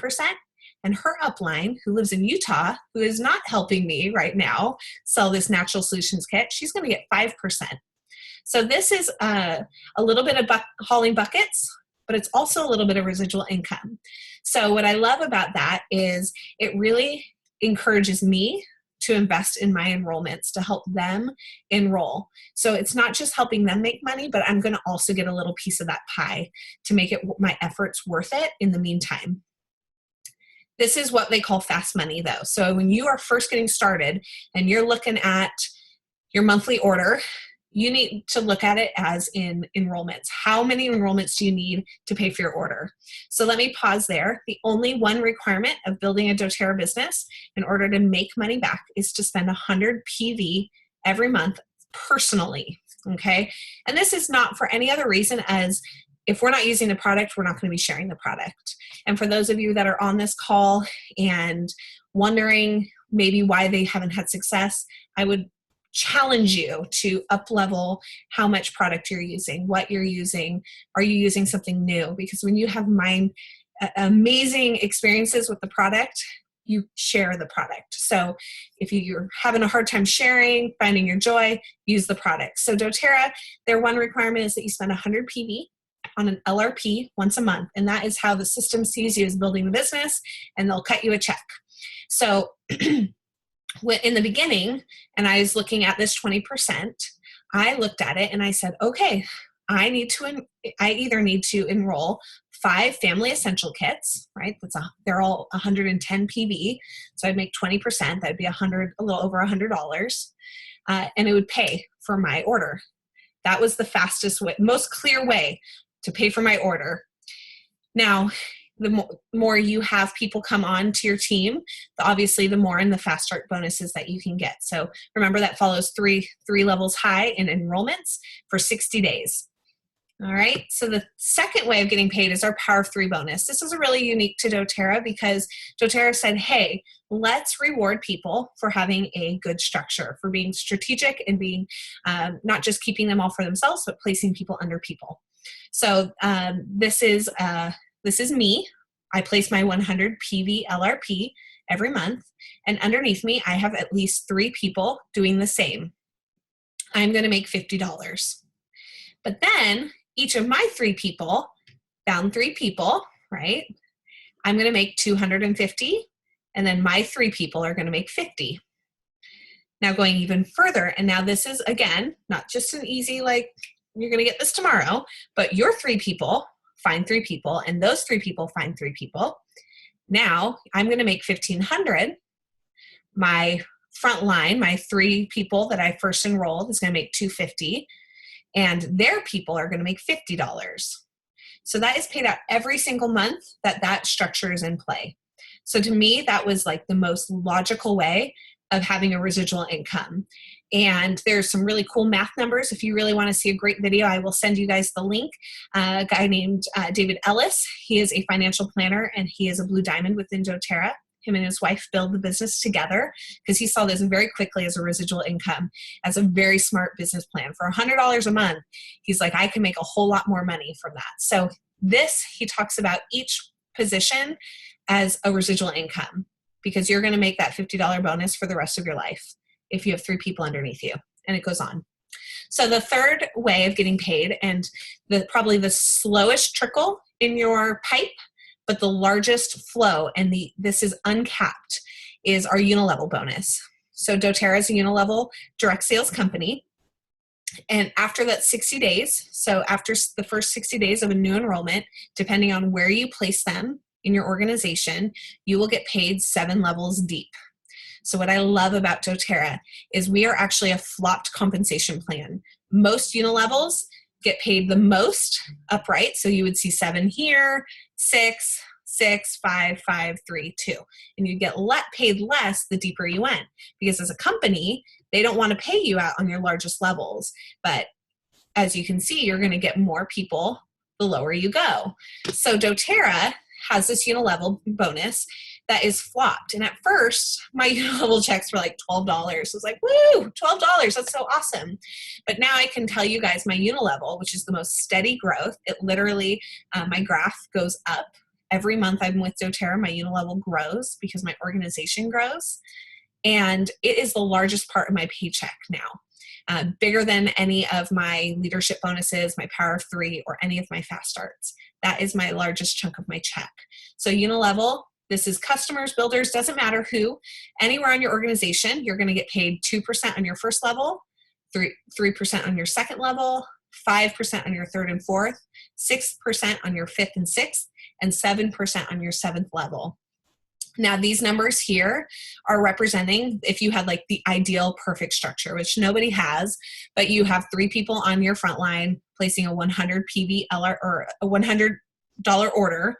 And her upline, who lives in Utah, who is not helping me right now sell this Natural Solutions kit, she's going to get 5%. So this is a little bit of hauling buckets, but it's also a little bit of residual income. So what I love about that is it really encourages me to invest in my enrollments to help them enroll. So it's not just helping them make money, but I'm going to also get a little piece of that pie to make it my efforts worth it in the meantime. This is what they call fast money though. So when you are first getting started and you're looking at your monthly order, you need to look at it as in enrollments. How many enrollments do you need to pay for your order? So let me pause there. The only one requirement of building a doTERRA business in order to make money back is to spend 100 PV every month personally, okay? And this is not for any other reason as if we're not using the product, we're not going to be sharing the product. And for those of you that are on this call and wondering maybe why they haven't had success, I would challenge you to up-level how much product you're using, what you're using. Are you using something new? Because when you have amazing experiences with the product, you share the product. So if you're having a hard time sharing, finding your joy, use the product. So doTERRA, their one requirement is that you spend 100 PV on an LRP once a month. And that is how the system sees you as building the business, and they'll cut you a check. So in the beginning, and I was looking at this 20%, I looked at it and I said, okay, I either need to enroll 5 family essential kits, right? They're all 110 PV. So I'd make 20%. That'd be a little over $100. And it would pay for my order. That was the fastest way, most clear way to pay for my order. Now, the more you have people come on to your team, obviously the more and the fast start bonuses that you can get. So remember, that follows three levels high in enrollments for 60 days. All right, so the second way of getting paid is our Power of 3 bonus. This is really unique to doTERRA because doTERRA said, hey, let's reward people for having a good structure, for being strategic and being not just keeping them all for themselves, but placing people under people. So this is me. I place my 100 PV LRP every month, and underneath me, I have at least 3 people doing the same. I'm going to make $50. But then each of my 3 people, down 3 people, right? I'm going to make 250, and then my 3 people are going to make 50. Now going even further, and now this is, again, not just an easy, like, you're going to get this tomorrow, but your 3 people find 3 people, and those 3 people find 3 people. Now I'm going to make 1,500. My front line, my 3 people that I first enrolled, is going to make 250. And their people are going to make $50. So that is paid out every single month that structure is in play. So to me, that was like the most logical way of having a residual income. And there's some really cool math numbers. If you really want to see a great video, I will send you guys the link. A guy named David Ellis, he is a financial planner and he is a Blue Diamond within doTERRA. Him and his wife build the business together because he saw this very quickly as a residual income, as a very smart business plan. For $100 a month, he's like, I can make a whole lot more money from that. So this, he talks about each position as a residual income because you're going to make that $50 bonus for the rest of your life if you have 3 people underneath you, and it goes on. So the third way of getting paid, and probably the slowest trickle in your pipe, but the largest flow, and this is uncapped, is our Unilevel bonus. So doTERRA is a Unilevel direct sales company. And after that 60 days, so after the first 60 days of a new enrollment, depending on where you place them in your organization, you will get paid 7 levels deep. So what I love about doTERRA is we are actually a flopped compensation plan. Most Unilevels get paid the most upright. So you would see 7 here, 6, 6, 5, 5, 3, 2. And you get paid less the deeper you went. Because as a company, they don't want to pay you out on your largest levels. But as you can see, you're going to get more people the lower you go. So doTERRA has this Unilevel bonus that is flopped. And at first, my Unilevel checks were like $12. I was like, woo, $12, that's so awesome. But now I can tell you guys my Unilevel, which is the most steady growth, it literally, my graph goes up. Every month I'm with doTERRA, my Unilevel grows because my organization grows. And it is the largest part of my paycheck now. Bigger than any of my leadership bonuses, my Power of 3, or any of my fast starts. That is my largest chunk of my check. So Unilevel, this is customers, builders, doesn't matter who. Anywhere on your organization, you're going to get paid 2% on your first level, 3% on your second level, 5% on your third and fourth, 6% on your fifth and sixth, and 7% on your 7th level. Now, these numbers here are representing if you had like the ideal perfect structure, which nobody has, but you have 3 people on your front line placing a 100 PVLR or a $100 order,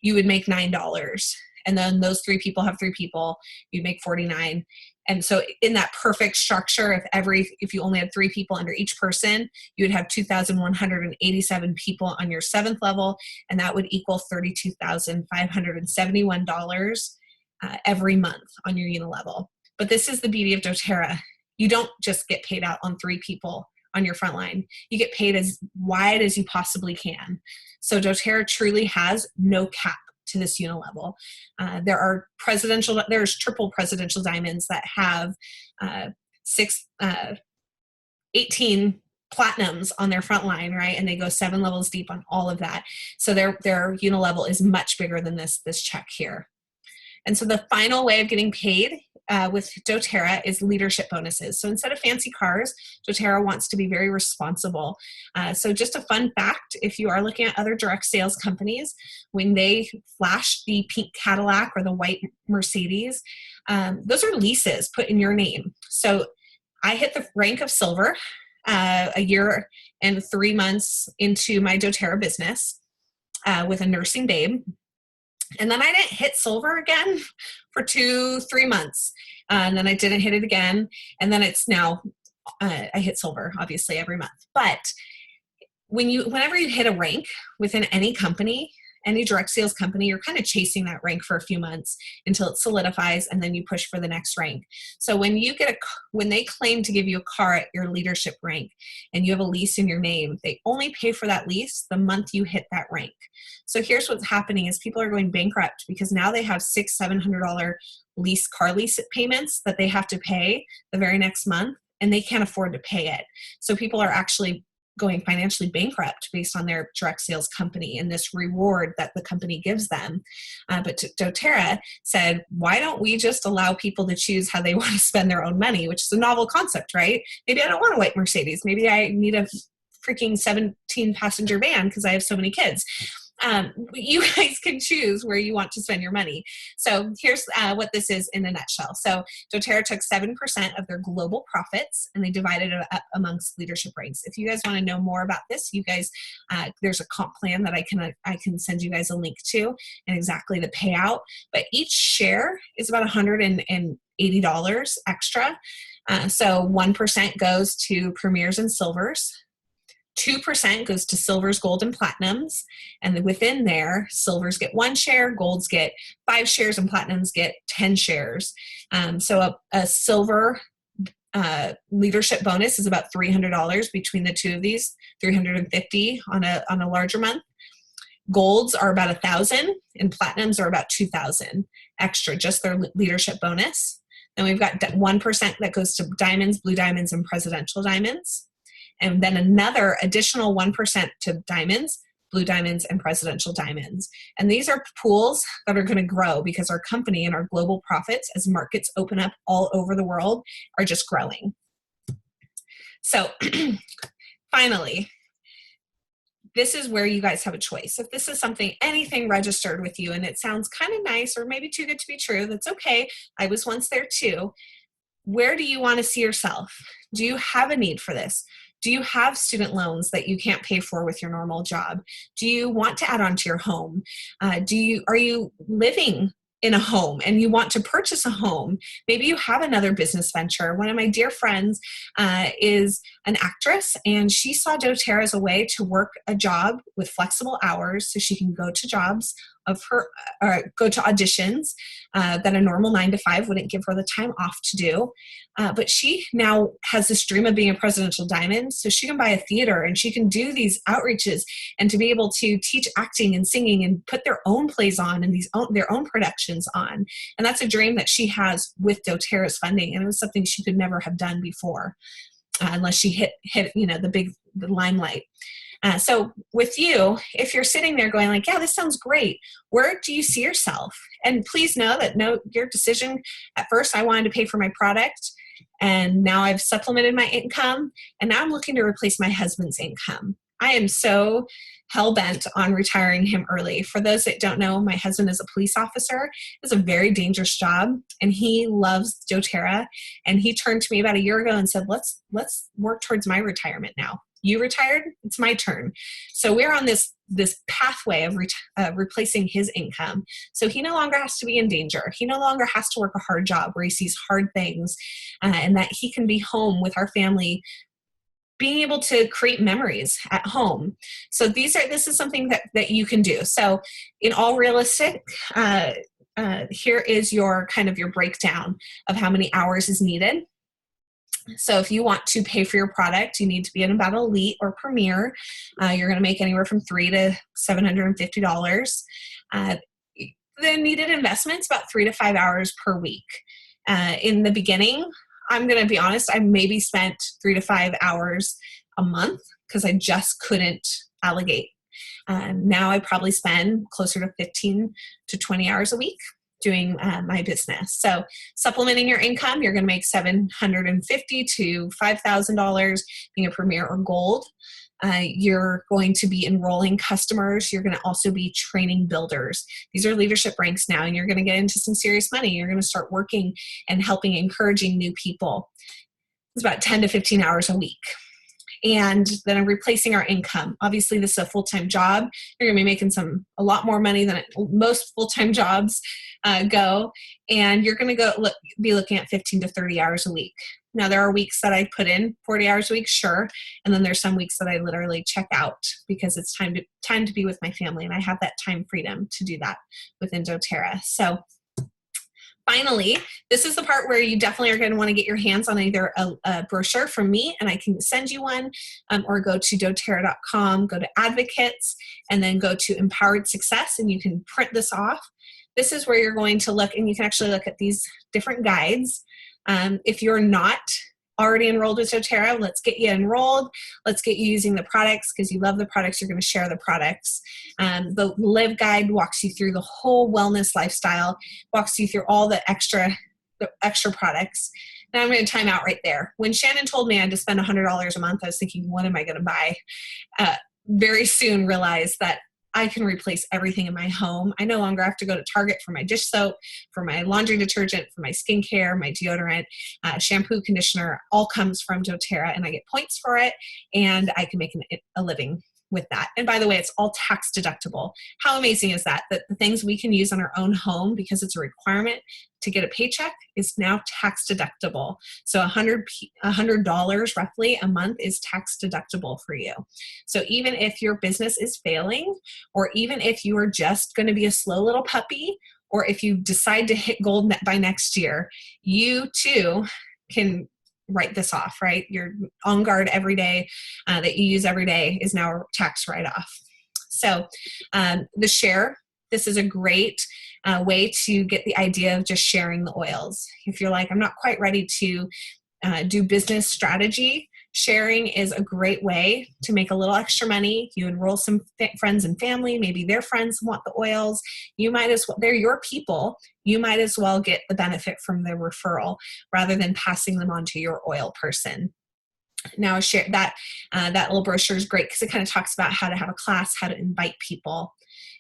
you would make $9. And then those 3 people have 3 people, you'd make $49. And so in that perfect structure, if you only had 3 people under each person, you would have 2,187 people on your 7th level, and that would equal $32,571 every month on your Unilevel. But this is the beauty of doTERRA. You don't just get paid out on 3 people on your front line. You get paid as wide as you possibly can. So doTERRA truly has no cap to this Unilevel. There's triple presidential diamonds that have 18 platinums on their front line, right? And they go 7 levels deep on all of that. So their Unilevel is much bigger than this check here. And so the final way of getting paid with doTERRA is leadership bonuses. So instead of fancy cars, doTERRA wants to be very responsible. So just a fun fact, if you are looking at other direct sales companies, when they flash the pink Cadillac or the white Mercedes, those are leases put in your name. So I hit the rank of silver a year and 3 months into my doTERRA business with a nursing babe. And then I didn't hit silver again for 2-3 months. And then I didn't hit it again. And then it's now, I hit silver obviously every month. But whenever you hit a rank within any company, any direct sales company, you're kind of chasing that rank for a few months until it solidifies, and then you push for the next rank. So when they claim to give you a car at your leadership rank and you have a lease in your name, they only pay for that lease the month you hit that rank. So here's what's happening is people are going bankrupt because now they have $600-700 car lease payments that they have to pay the very next month, and they can't afford to pay it. So people are actually going financially bankrupt based on their direct sales company and this reward that the company gives them. But doTERRA said, why don't we just allow people to choose how they want to spend their own money, which is a novel concept, right? Maybe I don't want a white Mercedes. Maybe I need a freaking 17-passenger van because I have so many kids. You guys can choose where you want to spend your money. So here's what this is in a nutshell. So doTERRA took 7% of their global profits and they divided it up amongst leadership ranks. If you guys want to know more about this, you guys, there's a comp plan that I can send you guys a link to and exactly the payout. But each share is about $180 extra. So 1% goes to premiers and silvers. 2% goes to silvers, gold, and platinums. And within there, silvers get 1 share, golds get 5 shares, and platinums get 10 shares. So a silver leadership bonus is about $300 between the two of these, $350 on a larger month. Golds are about $1,000, and platinums are about $2,000 extra, just their leadership bonus. Then we've got 1% that goes to diamonds, blue diamonds, and presidential diamonds. And then another additional 1% to diamonds, blue diamonds, and presidential diamonds. And these are pools that are going to grow because our company and our global profits, as markets open up all over the world, are just growing. So finally, this is where you guys have a choice. If this is anything registered with you and it sounds kind of nice or maybe too good to be true, that's okay. I was once there too. Where do you want to see yourself? Do you have a need for this? Do you have student loans that you can't pay for with your normal job? Do you want to add on to your home? Are you living in a home and you want to purchase a home? Maybe you have another business venture. One of my dear friends is an actress, and she saw doTERRA as a way to work a job with flexible hours so she can go to jobs go to auditions that a normal 9-to-5 wouldn't give her the time off to do. But she now has this dream of being a presidential diamond, so she can buy a theater and she can do these outreaches and to be able to teach acting and singing and put their own plays on and their own productions on. And that's a dream that she has with doTERRA's funding, and it was something she could never have done before unless she hit the limelight. So with you, if you're sitting there going like, yeah, this sounds great, where do you see yourself? And please know that your decision, at first I wanted to pay for my product, and now I've supplemented my income, and now I'm looking to replace my husband's income. I am so hell-bent on retiring him early. For those that don't know, my husband is a police officer. It's a very dangerous job, and he loves doTERRA. And he turned to me about a year ago and said, let's work towards my retirement now. You retired, it's my turn. So we're on this pathway of replacing his income. So he no longer has to be in danger. He no longer has to work a hard job where he sees hard things, and that he can be home with our family, being able to create memories at home. So this is something that you can do. So in all realistic, here is your breakdown of how many hours is needed. So if you want to pay for your product, you need to be in about Elite or Premier. You're going to make anywhere from $300 to $750. The needed investment's about 3 to 5 hours per week. In the beginning, I'm going to be honest, I maybe spent 3 to 5 hours a month because I just couldn't allocate. Now I probably spend closer to 15 to 20 hours a week doing my business. So supplementing your income, you're going to make $750 to $5,000 being a Premier or Gold. You're going to be enrolling customers. You're going to also be training builders. These are leadership ranks now, and you're going to get into some serious money. You're going to start working and helping, encouraging new people. It's about 10 to 15 hours a week. and then I'm replacing our income. Obviously, this is a full-time job. You're going to be making a lot more money than most full-time jobs go, and you're going to be looking at 15 to 30 hours a week. Now, there are weeks that I put in 40 hours a week, sure, and then there's some weeks that I literally check out because it's time to be with my family, and I have that time freedom to do that within doTERRA. So finally, this is the part where you definitely are going to want to get your hands on either a brochure from me, and I can send you one, or go to doTERRA.com, go to advocates, and then go to empowered success, and you can print this off. This is where you're going to look, and you can actually look at these different guides. If you're not already enrolled with doTERRA, let's get you enrolled. Let's get you using the products because you love the products. You're going to share the products. The Live Guide walks you through the whole wellness lifestyle, walks you through all the extra products. Now I'm going to time out right there. When Shannon told me I had to spend $100 a month, I was thinking, what am I going to buy? Very soon realized that I can replace everything in my home. I no longer have to go to Target for my dish soap, for my laundry detergent, for my skincare, my deodorant, shampoo, conditioner, all comes from doTERRA, and I get points for it, and I can make a living with that. And by the way, it's all tax deductible. How amazing is that? That the things we can use on our own home because it's a requirement to get a paycheck is now tax deductible. So $100 roughly a month is tax deductible for you. So even if your business is failing, or even if you are just going to be a slow little puppy, or if you decide to hit gold by next year, you too can write this off, right? Your On Guard every day that you use every day is now a tax write-off. So the share, this is a great way to get the idea of just sharing the oils. If you're like, I'm not quite ready to do business strategy, sharing is a great way to make a little extra money. You enroll some friends and family, maybe their friends want the oils. You might as well, they're your people. You might as well get the benefit from their referral rather than passing them on to your oil person. Now, share that little brochure is great because it kind of talks about how to have a class, how to invite people.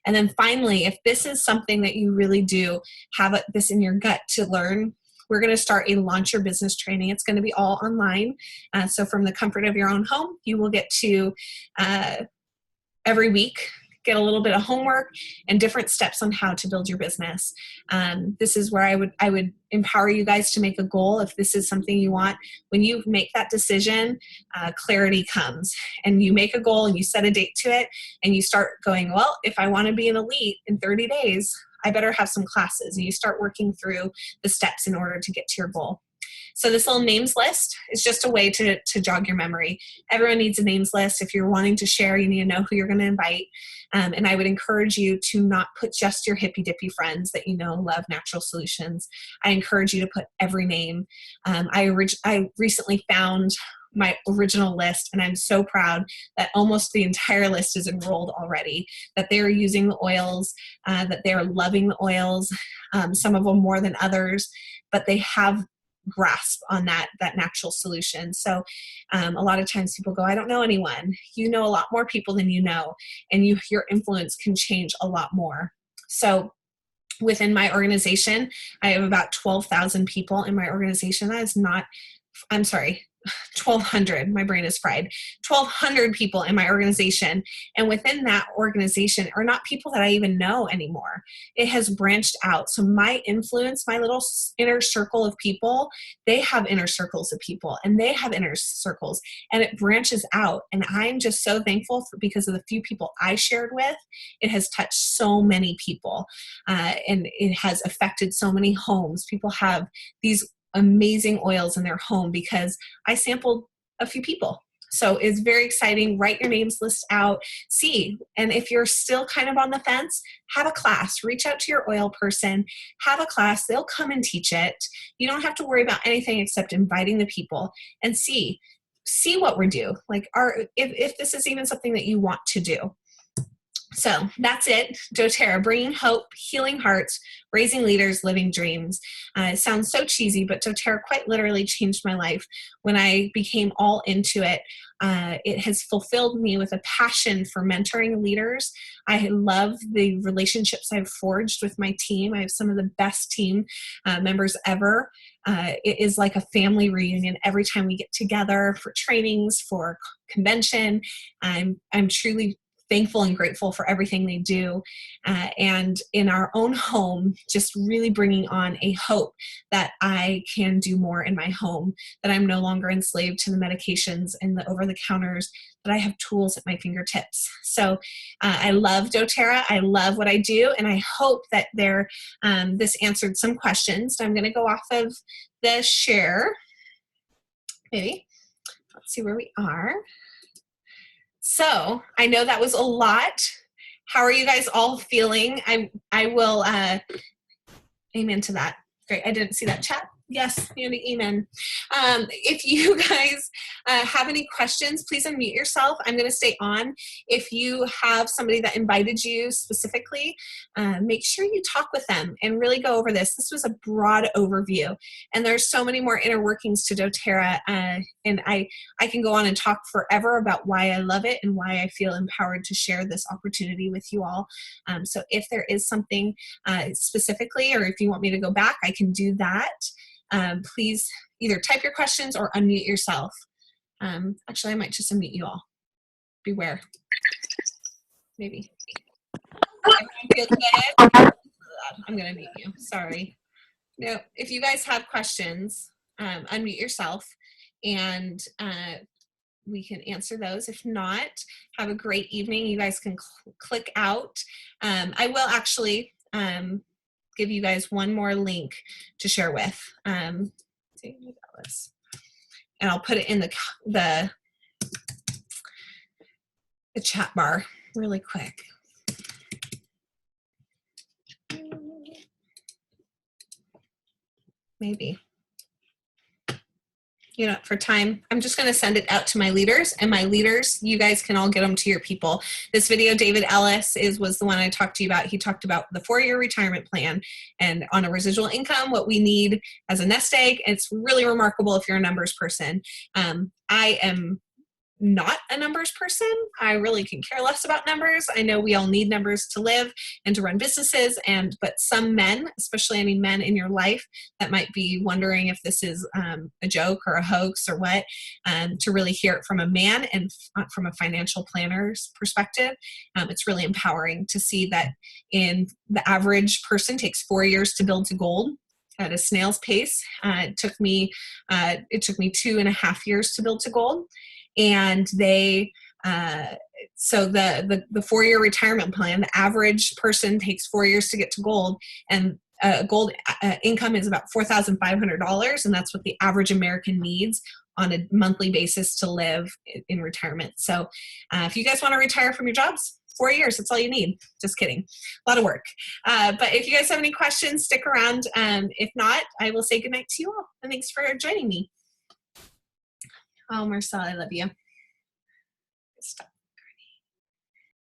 And then finally, if this is something that you really do have this in your gut to learn, we're going to start a Launch Your Business training. It's going to be all online. So from the comfort of your own home, you will get to every week get a little bit of homework and different steps on how to build your business. This is where I would empower you guys to make a goal. If this is something you want, when you make that decision, clarity comes, and you make a goal and you set a date to it, and you start going, well, if I want to be an elite in 30 days, I better have some classes. And you start working through the steps in order to get to your goal. So this little names list is just a way to jog your memory. Everyone needs a names list. If you're wanting to share, you need to know who you're going to invite. And I would encourage you to not put just your hippy dippy friends that you know love natural solutions. I encourage you to put every name. I recently found my original list, and I'm so proud that almost the entire list is enrolled already, that they're using the oils, that they're loving the oils, some of them more than others, but they have grasp on that natural solution. So a lot of times people go, I don't know anyone. You know a lot more people than you know, and your influence can change a lot more. So within my organization, I have about 12,000 people in my organization. That is not, I'm sorry, 1,200, my brain is fried, 1,200 people in my organization. And within that organization are not people that I even know anymore. It has branched out. So my influence, my little inner circle of people, they have inner circles of people, and they have inner circles, and it branches out. And I'm just so thankful because of the few people I shared with. It has touched so many people, and it has affected so many homes. People have these amazing oils in their home because I sampled a few people. So it's very exciting. Write your names list out, see. And if you're still kind of on the fence, have a class. Reach out to your oil person, have a class. They'll come and teach it. You don't have to worry about anything except inviting the people and see what we do. Like, if this is even something that you want to do. So that's it, doTERRA, bringing hope, healing hearts, raising leaders, living dreams. It sounds so cheesy, but doTERRA quite literally changed my life. When I became all into it, it has fulfilled me with a passion for mentoring leaders. I love the relationships I've forged with my team. I have some of the best team members ever. It is like a family reunion every time we get together for trainings, for convention. I'm truly thankful and grateful for everything they do. And in our own home, just really bringing on a hope that I can do more in my home, that I'm no longer enslaved to the medications and the over-the-counters, that I have tools at my fingertips. So I love doTERRA. I love what I do, and I hope that this answered some questions. So I'm going to go off of the share. Maybe. Let's see where we are. So I know that was a lot. How are you guys all feeling? I will amen to that. Great, I didn't see that chat. Yes, Andy, amen. If you guys have any questions, please unmute yourself. I'm going to stay on. If you have somebody that invited you specifically, make sure you talk with them and really go over this. This was a broad overview, and there's so many more inner workings to doTERRA, and I can go on and talk forever about why I love it and why I feel empowered to share this opportunity with you all. So if there is something specifically, or if you want me to go back, I can do that. Please either type your questions or unmute yourself. Actually, I might just unmute you all. Beware. Maybe. Feel good? I'm going to mute you. Sorry. No, if you guys have questions, unmute yourself, and we can answer those. If not, have a great evening. You guys can click out. I will actually give you guys one more link to share with. And I'll put it in the chat bar really quick. Maybe. You know, for time, I'm just going to send it out to my leaders, and my leaders, you guys can all get them to your people. This video, David Ellis was the one I talked to you about. He talked about the 4-year retirement plan and on a residual income, what we need as a nest egg. It's really remarkable if you're a numbers person. I am not a numbers person. I really can care less about numbers. I know we all need numbers to live and to run businesses, but some men, especially any men in your life that might be wondering if this is a joke or a hoax or what, to really hear it from a man and from a financial planner's perspective, it's really empowering to see that in the average person takes 4 years to build to gold at a snail's pace. It took me 2.5 years to build to gold. And so the 4-year retirement plan, the average person takes 4 years to get to gold, and gold income is about $4,500, and that's what the average American needs on a monthly basis to live in retirement. So if you guys want to retire from your jobs, 4 years, that's all you need. Just kidding. A lot of work. But if you guys have any questions, stick around. If not, I will say goodnight to you all. And thanks for joining me. Oh, Marcel, I love you. Stop.